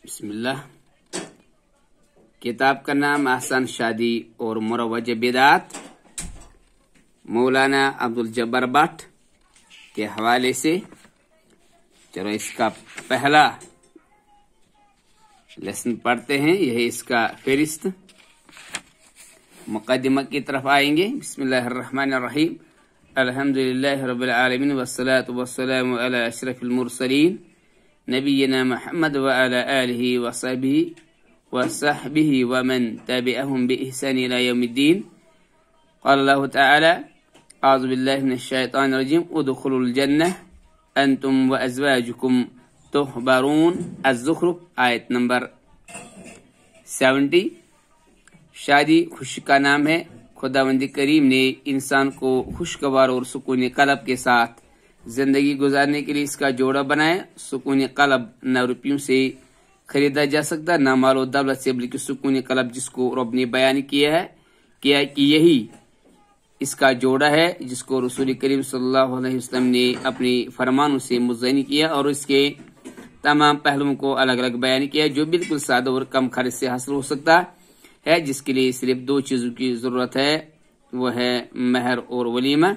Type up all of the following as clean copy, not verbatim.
बिस्मिल्लाह। किताब का नाम आसान शादी और मुरवज बिदात, मौलाना अब्दुल जब्बार भट्ट के हवाले से। चलो इसका पहला लेसन पढ़ते हैं। यही इसका फहरिस्त। मुक़द्दिमा की तरफ आएंगे। बिस्मिल्लाहिर्रहमानिर्रहीम। अल्हम्दुलिल्लाहि रब्बिल आलमीन वस्सलातु वस्सलामु अला अशरफिल मुरसलीन नबीना मुहम्मद व अला आलिहि व सहबिहि व मन तबिअहुम बिइहसान इला यौमिद्दीन। क़ाल अल्लाहु तआला अऊज़ु बिल्लाहि मिनश शैतानिर रजीम उदखुलुल जन्नह अंतुम व अज़वाजुकुम तुहबरून। अज़्ज़ुख़्रुफ़ आयत नंबर 70। शादी खुशी का नाम है। खुदावंद करीम ने इंसान को खुशगवार और सुकून कल्ब के साथ जिंदगी गुजारने के लिए इसका जोड़ा बनाया। सुकून कल्ब न रुपयों से खरीदा जा सकता, न मालो दौलत से, बल्कि सुकून कल्ब जिसको रब ने बयान किया है कि यही इसका जोड़ा है, जिसको रसूल करीम सल्लल्लाहु अलैहि वसल्लम ने अपने फरमानों से मुज़य्यन किया और इसके तमाम पहलुओं को अलग अलग बयान किया, जो बिल्कुल सादा और कम खर्च से हासिल हो सकता है, जिसके लिए सिर्फ दो चीजों की जरूरत है, वो है महर और वलीमा।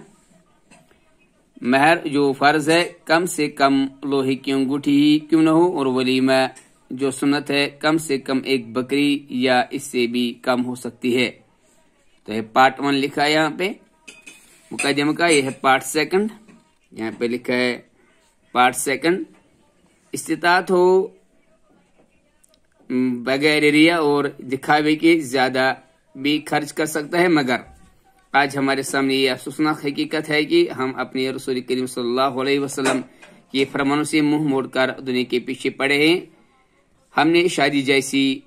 महर जो फर्ज है, कम से कम लोहे की अंगूठी ही क्यों न हो, और वलीमा जो सुन्नत है, कम से कम एक बकरी या इससे भी कम हो सकती है। तो ये पार्ट 1 लिखा है यहाँ पे मुकद्दमे का। यह है पार्ट 2। यहाँ पे लिखा है पार्ट 2। इस्तिताअत हो बगैर रिया और दिखावे के ज्यादा भी खर्च कर सकता है, मगर आज हमारे सामने ये अफसोसनाक हकीकत है कि हम अपने रसूल करीम सल्लल्लाहु अलैहि वसल्लम के फरमानों से मुंह मोड़कर दुनिया के पीछे पड़े हैं। हमने शादी जैसी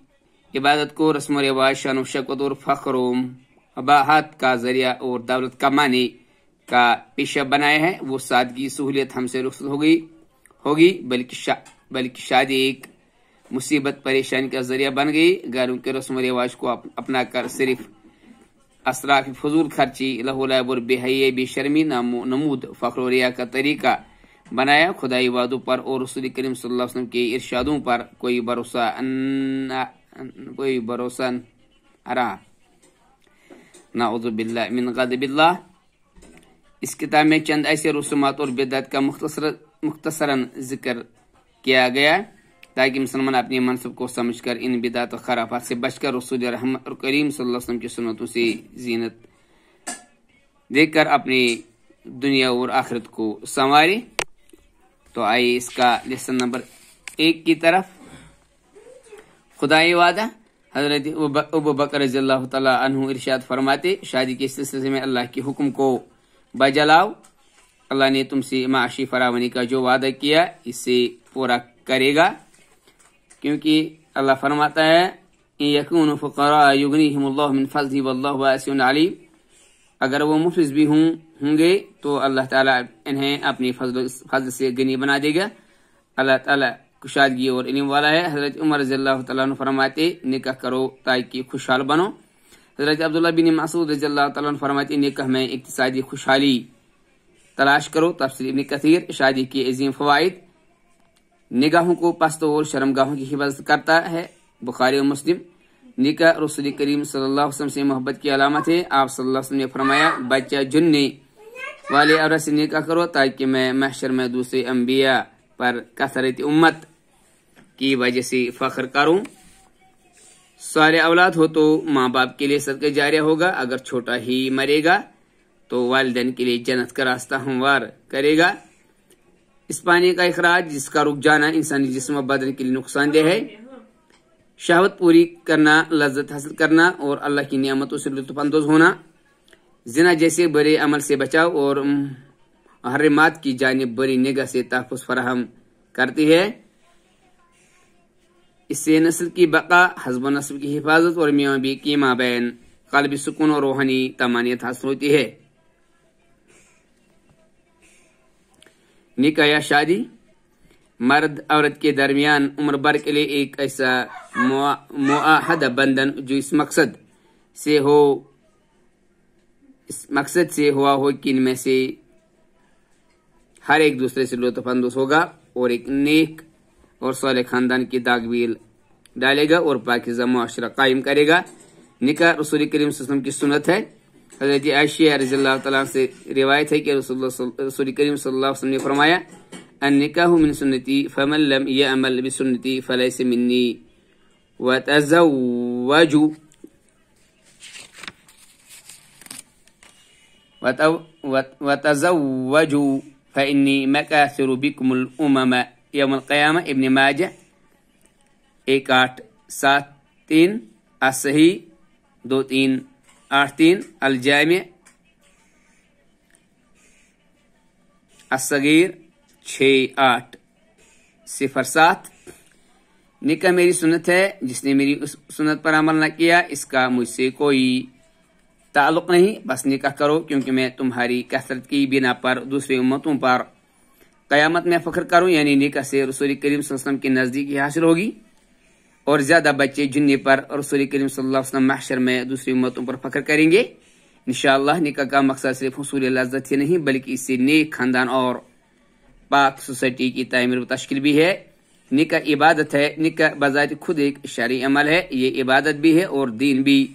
इबादत को रस्म रिवाज, शान शौकत और फख्र अबाहत का जरिया और दौलत कमाने का पेशा बनाया है। वो सादगी सहूलियत हमसे रुखसत होगी, बल्कि शादी एक मुसीबत परेशानी का जरिया बन गई। घरों के रस्म रिवाज को अपना कर सिर्फ असराफ फजूल खर्ची, लहुलैब और बेहया बेशर्मी नमूद फख्र रिया का तरीका बनाया। खुदाई वादों पर और रसूल करीम सल्लल्लाहु अलैहि वसल्लम के इरशादों पर कोई भरोसा न रहा। नाउज़ु बिल्लाहि मिन ग़ज़बिल्लाह। इस किताब में चंद ऐसे रसूमात और बिदअत का मुख्तसरन जिक्र किया गया ताकि मुसलमान अपने मनसब को समझकर इन बिदअत और खराफात से बचकर रसूल रहमत करीम सल्लल्लाहु अलैहि वसल्लम की सुन्नतों से जीनत देकर अपनी दुनिया और आखिरत को संवारे। तो आइए इसका लेसन नंबर 1 की तरफ। खुदाई वादा। हजरत अबू बकर रज़ियल्लाहु तआला अन्हु इरशाद फरमाते, शादी के सिलसिले में अल्लाह के हुक्म को बजलाओ। अल्लाह ने तुमसे माशी फरावनी का जो वादा किया इसे पूरा करेगा, क्योंकि अल्लाह फरमाता है इन यकूनु फुक़रा युगनिहिमुल्लाहु मिन फ़ज़लिही वल्लाहु वासिउन अलीम। अगर वो मुफ्लिस भी होंगे तो अल्लाह ताला इन्हें अपनी फजल से गनी बना देगा। अल्लाह ताला कुशादगी और इल्म वाला है। हजरत उमर रज़ियल्लाहु तआला अन्हु फरमाते, निकाह करो ताकि खुशहाल बनो। हजरत अब्दुल्लाह बिन मसूद रज़ियल्लाहु तआला अन्हु फरमाते, निकाह में इक्तिसादी खुशहाली तलाश करो। तफसीर इब्न कसीर। शादी के अजीम फवाइद। निगाहों को पस्त और शर्मगाहों की हिफाजत करता है। बुखारी और मुस्लिम। निकाह रसूल करीम सल्लल्लाहु अलैहि वसल्लम से मोहब्बत की अलामत है। आप सल्लल्लाहु अलैहि वसल्लम ने फरमाया, बच्चा जुनने वाले औरत से निकाह करो ताकि मैं महशर में दूसरे अंबिया पर कसरत उम्मत की वजह से फख्र करूं। सारे औलाद हो तो माँ बाप के लिए सदका जारिया होगा। अगर छोटा ही मरेगा तो वालिदैन के लिए जन्नत का रास्ता हमवार करेगा। इस पानी का इखराज जिसका रुक जाना इंसानी जिस्म व बदन के लिए नुकसानदेह है। शहवत पूरी करना, लज्जत हासिल करना और अल्लाह की नियामतों से लुत्फ अंदोज होना। जिना जैसे बड़े अमल से बचाव और हर्रिमात की जानिब बड़ी निगाह से तहफ़्फ़ुज़ फराहम करती है। इससे नस्ल की बका, हस्ब नस्ल की हिफाजत और मियाँ बीवी के माबैन क़ल्बी सुकून और रूहानी तमानियत हासिल होती है। निकाह या शादी मर्द औरत के दरमियान उम्र भर के लिए एक ऐसा मुआहदा बंधन जो इस मकसद से हुआ हो कि इनमें से हर एक दूसरे से लुत्फ़ अंदोज़ होगा और एक नेक और साले खानदान की दागबील डालेगा और पाकीज़ा मुआशरा कायम करेगा। निकाह रसूल करीम सल्लल्लाहु अलैहि वसल्लम की सुन्नत है। हज़रत आयशा रज़ियल्लाहु तआला से रिवायत है कि रसूल करीम सल्लल्लाहु अलैहि वसल्लम ने फरमाया, अन्निकाहु मिन सुन्नती फमन लम यअमल बिसुन्नती फलैसा मिन्नी वतज़व्वजू फइन्नी मकासिरु बिकुमुल उमम यौमल क़यामा। इब्न माजा 1873, असही 2383, अल जामिअ अस्सगीर 6807। निकाह मेरी सुन्नत है, जिसने मेरी उस सुन्नत पर अमल न किया इसका मुझसे कोई ताल्लुक नहीं। बस निकाह करो, क्योंकि मैं तुम्हारी कसरत की बिना पर दूसरी उम्मतों पर क़यामत में फख्र करूं। यानी निकाह से रसूल करीम सल्लल्लाहु अलैहि वसल्लम की नज़दीकी हासिल होगी और ज्यादा बच्चे जिनने पर रसूल करीम सल्लल्लाहु अलैहि वसल्लम महशर में दूसरी उम्मतों पर फख्र करेंगे इंशाअल्लाह। निकाह का मकसद सिर्फ हुसूल लज़्ज़त ही नहीं, बल्कि इससे नेक खानदान और पाक सोसाइटी की तामीर व तश्कील भी है। निकाह इबादत है। निकाह बज़ात खुद एक शरई अमल है, ये इबादत भी है और दीन भी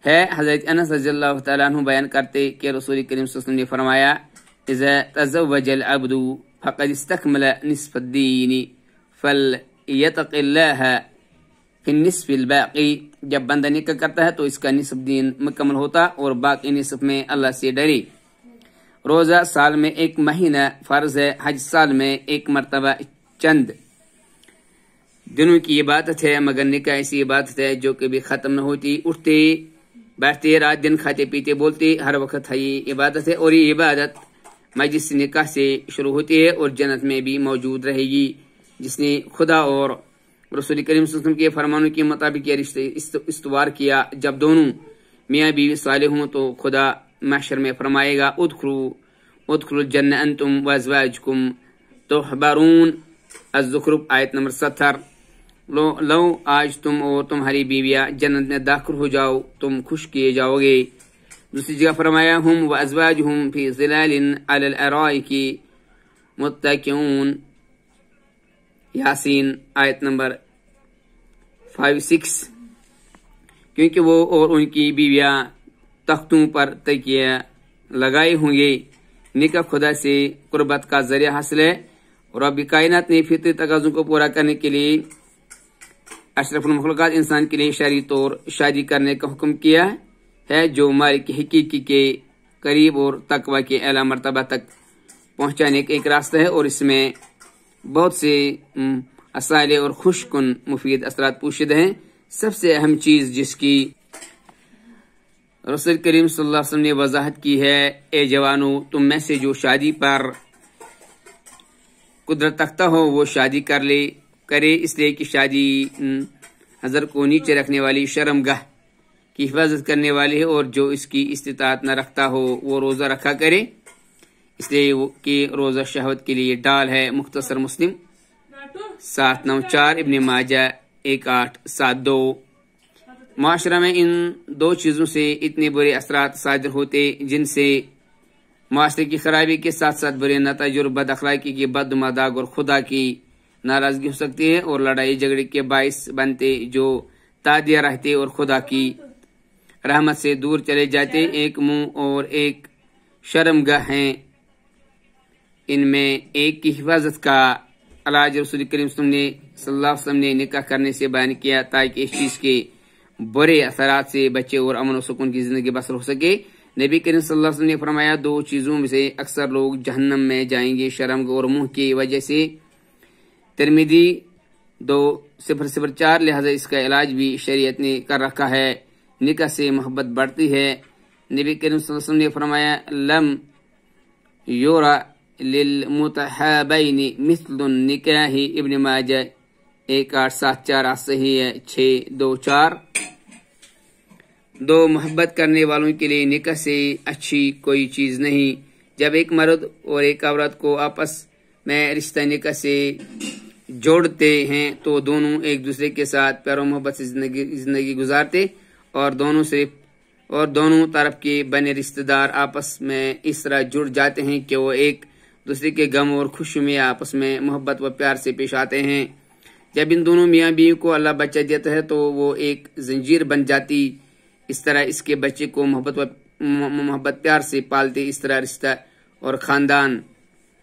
है। हज़रत अनस रज़ियल्लाहु तआला अन्हु बयान करते कि रसूल करीम सल्लल्लाहु अलैहि वसल्लम ने फरमाया, इज़ा तज़व्वजल अब्दु फ़क़द इस्तकमल निस्फ़द्दीन फ़लयत्क़िल्लाह फ़िन्निस्फ़िल बाक़ी। जब बंदा निकाह करता है तो इसका निस्फ़ दीन मुकम्मल होता और बाकी निस्फ़ में अल्लाह से डरे। रोज़ा साल में एक महीना फ़र्ज है। हज साल में एक मरतबा चंद दिनों की इबादत है, मगर निकाह ऐसी इबादत है जो कभी ख़त्म न होती। उठते बैठते रात दिन खाते पीते बोलते हर वक्त है ये इबादत है, और ये इबादत मजलिस निकाह से शुरू होती है और जन्नत में भी मौजूद रहेगी। जिसने खुदा और रसूल करीम सल्लल्लाहु अलैहि वसल्लम के फरमानों के मुताबिक ये रिश्ते इस्तवार किया, जब दोनों मियाँ बीवी साले हों तो खुदा महशर में फरमाएगा, उदखुलुल जन्नह अंतुम व अज़वाजुकुम तुहबरून। अज़्ज़ुख़्रुफ़ आयत नंबर 70। लो आज तुम और तुम्हारी बीवियाँ जन्नत में दाखिल हो जाओ, तुम खुश किए जाओगे। दूसरी जगह फरमाया, हुम व अज़वाजुहुम फी ज़िलालिन अलल अराइकी मुत्तकिऊन। यासीन आयत नंबर 5-6। क्योंकि वो और उनकी बीवियाँ तख्तों पर तकिया लगाए होंगे। निकाह खुदा से कुर्बत का जरिया हासिल है और रब्बी कायनात ने फितरी तकाज़ों को पूरा करने के लिए अशरफुल मखलूक़ात इंसान के लिए शरई तौर शादी करने का हुक्म किया है, जो मालिक हकीकी के करीब और तकवा के आला मर्तबा तक पहुंचाने का एक रास्ता है। और इसमें बहुत से असाले और खुशकुन मुफीद असरात पोशीद हैं। सबसे अहम चीज जिसकी रसूल करीम सल्लल्लाहु अलैहि वसल्लम ने वजाहत की है, ए जवानों, तुम में से जो शादी पर कुदरत रखता हो वो शादी करे, इसलिए कि शादी नजर को नीचे रखने वाली शर्मगाह की हिफाजत करने वाली है, और जो इसकी इस्तिताअत न रखता हो वो रोजा रखा करे, इसलिए कि रोजा शहवत के लिए डाल है। मुख्तसर मुस्लिम 794, इब्न माजा 1872। माशरा में इन दो चीजों से इतने बुरे असरात सादिर होते जिनसे माशरे की खराबी के साथ साथ बुरे नताइज और बद अखलाकी की बदमदाग और खुदा की नाराजगी हो सकती है और लड़ाई झगड़े के बाइस बनते, जो तादिया रहते और खुदा की रहमत से दूर चले जाते। एक मुंह और एक शर्मगाह हैं, इनमें एक की हिफाजत का इलाज रसूल करीम सल्लल्लाहु अलैहि वसल्लम ने निकाह करने से बयान किया, ताकि इस चीज के बुरे असरात से बचे और अमन और सुकून की जिंदगी बसर हो सके। नबी करीम सल्लल्लाहु अलैहि वसल्लम ने फरमाया, दो चीजों में से अक्सर लोग जहन्नम में जाएंगे, शर्म और मुंह की वजह से। तिरमिदी 2004। लिहाजा इसका इलाज भी शरीयत ने कर रखा है। निकाह से मोहब्बत बढ़ती है। नबी करीम सल्लल्लाहु अलैहि वसल्लम ने फरमाया, लम योरा लिल मुतहाबैनि मिस्लुन निकाही। इब्न माजा 1874, सही है 624। दो मोहब्बत करने वालों के लिए निकाह से अच्छी कोई चीज नहीं। जब एक मर्द और एक औरत को आपस में रिश्ता निकाह से जोड़ते हैं तो दोनों एक दूसरे के साथ प्यार और मोहब्बत से जिंदगी गुजारते और दोनों तरफ के बने रिश्तेदार आपस में इस तरह जुड़ जाते हैं कि वो एक दूसरे के गम और खुशी में आपस में मोहब्बत व प्यार से पेश आते हैं। جب ان دونوں میاں بیوی کو اللہ بچہ دیتا ہے تو وہ ایک زنجیر بن جاتی، اس طرح اس کے بچے کو محبت پیار سے پالتے، اس طرح رشتہ اور خاندان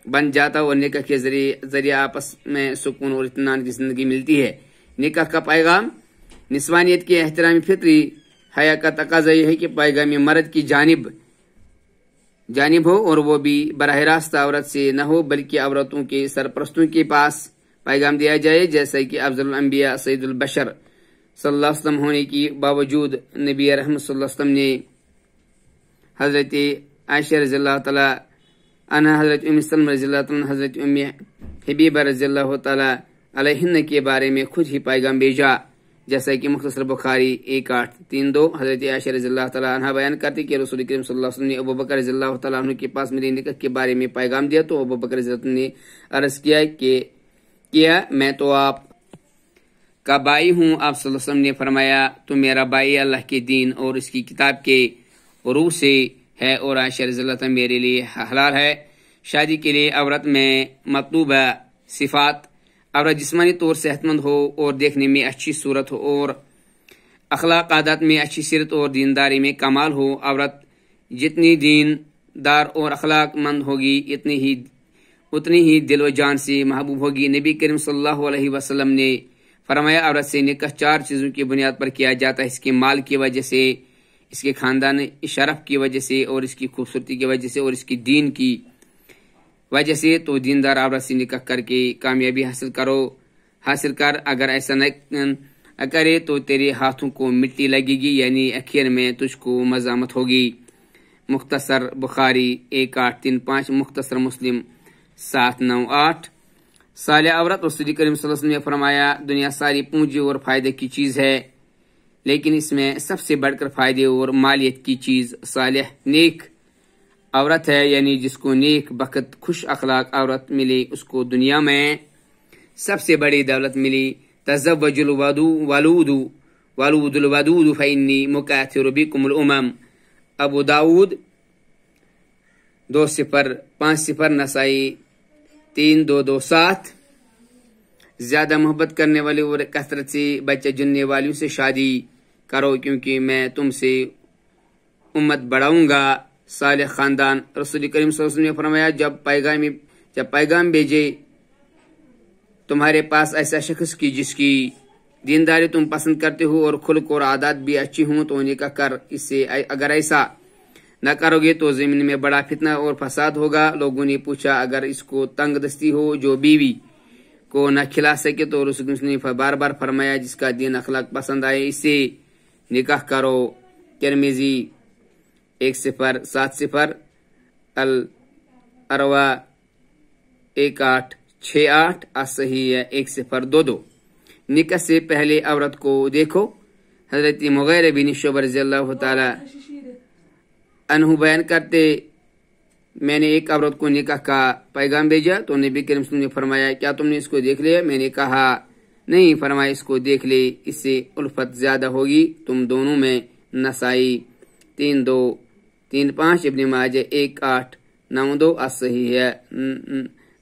بن جاتا اور نکاح کے ذریعے آپس میں سکون اور اطمینان کی زندگی ملتی ہے۔ نکاح کا پیغام، نسوانیت کے احترام فطری حیا کا تقاضا یہ ہے کہ پیغام مرد کی جانب ہو اور وہ بھی براہ راست عورت سے نہ ہو بلکہ عورتوں کے سرپرستوں کے پاس پیغام دیا جائے، جیسا کہ افضل الانبیاء سید البشر صلی اللہ علیہ وسلم ہونے کی باوجود نبی رحمت صلی اللہ علیہ وسلم نے حضرت عائشہ رضی اللہ تعالی عنہ، حضرت ام سلمہ رضی اللہ تعالی عنہ، حضرت ام حبیبہ رضی اللہ تعالی علیہن کے بارے میں خود ہی پیغام بھیجا، جیسا کہ مختصر بخاری 1832 حضرت عائشہ رضی اللہ تعالی عنہ بیان کرتی کہ رسول کریم صلی اللہ علیہ وسلم نے ابو بکر رضی اللہ تعالی عنہ کے پاس میرے نکاح کے بارے میں پیغام دیا تو ابو بکر رضی اللہ عنہ نے عرض کیا میں تو آپ کا بھائی ہوں۔ آپ صلی اللہ علیہ وسلم نے فرمایا تو میرا بھائی اللہ کے دین اور اس کی کتاب کے روح سے ہے اور عائشہ رضی اللہ عنہ میرے لیے حلال ہے۔ شادی کے لیے عورت میں مطلوبہ صفات: عورت جسمانی طور صحت مند ہو اور دیکھنے میں اچھی صورت ہو اور اخلاق عادات میں اچھی سیرت اور دینداری میں کمال ہو۔ عورت جتنی دیندار اور اخلاق مند ہوگی اتنی ہی دل و جان سے محبوب ہوگی۔ نبی کریم صلی اللہ علیہ وسلم نے فرمایا عورت سے نکاح 4 چیزوں کی بنیاد پر کیا جاتا ہے: اس کے مال کی وجہ سے، اس کے خاندان شرف کی وجہ سے اور اس کی خوبصورتی کی وجہ سے اور اس کی دین کی وجہ سے۔ تو دیندار عورت سے نکاح کر کے کامیابی حاصل کر، اگر ایسا نہ کرے تو تیرے ہاتھوں کو مٹی لگے گی، یعنی اخیر میں تجھ کو مزاحمت ہوگی۔ مختصر بخاری 1835، مختصر مسلم 798۔ صالح عورت، رسول کریم صلی اللہ علیہ وسلم نے فرمایا دنیا ساری پونجی اور فائدے کی چیز ہے لیکن اس میں سب سے بڑھ کر فائدے اور مالیت کی چیز صالح نیک عورت ہے، یعنی جس کو نیک بخت خوش اخلاق عورت ملی اس کو دنیا میں سب سے بڑی دولت ملی۔ تزوج الودود الودود فإنی مکاثر بکم الامم، ابو داود 2050، نسائی 3227۔ زیادہ محبت کرنے والی اور کثرت سے بچہ جننے والیوں سے شادی کرو کیونکہ میں تم سے امت بڑھاؤں گا۔ صالح خاندان، رسول کریم صلی اللہ علیہ وسلم نے فرمایا جب پیغام بھیجے تمہارے پاس ایسا شخص کی جس کی دینداری تم پسند کرتے ہو اور خلق اور عادات بھی اچھی ہوں تو نکاح کر اس سے، اگر ایسا نہ کرو گے تو زمین میں بڑا فتنہ اور فساد ہوگا۔ لوگوں نے پوچھا اگر اس کو تنگ دستی ہو جو بیوی کو نہ کھلا سکے تو رسول نے بار بار فرمایا جس کا دین اخلاق پسند آئے اس سے نکاح کرو۔ ترمذی 1070، الاروا 1868، الصحیح 1022۔ نکاح سے پہلے عورت کو دیکھو، حضرت مغیرہ بن شعبہ رضی اللہ تعالی عنہ بیان کرتے میں نے ایک عورت کو نکاح کا پیغام بھیجا تو نبی کریم صلی اللہ علیہ وسلم نے فرمایا کیا تم نے اس کو دیکھ لیا؟ میں نے کہا نہیں۔ فرمایا اس کو دیکھ لے، اس سے الفت زیادہ ہوگی تم دونوں میں۔ نسائی 3235، ابن ماجہ 1892، الصحیح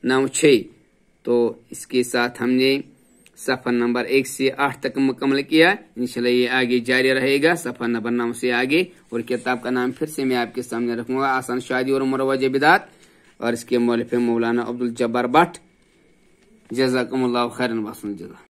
96۔ تو اس کے ساتھ ہم نے صفحہ نمبر 1 سے 8 تک مکمل کیا۔ انشاءاللہ یہ آگے جاری رہے گا صفحہ نمبر 9 سے آگے، اور کتاب کا نام پھر سے میں آپ کے سامنے رکھوں گا، آسان شادی اور مروج بدعات، اور اس کے مؤلف مولانا عبدالجبار بٹ۔ جزاکم اللہ خیرا وحسن الجزا۔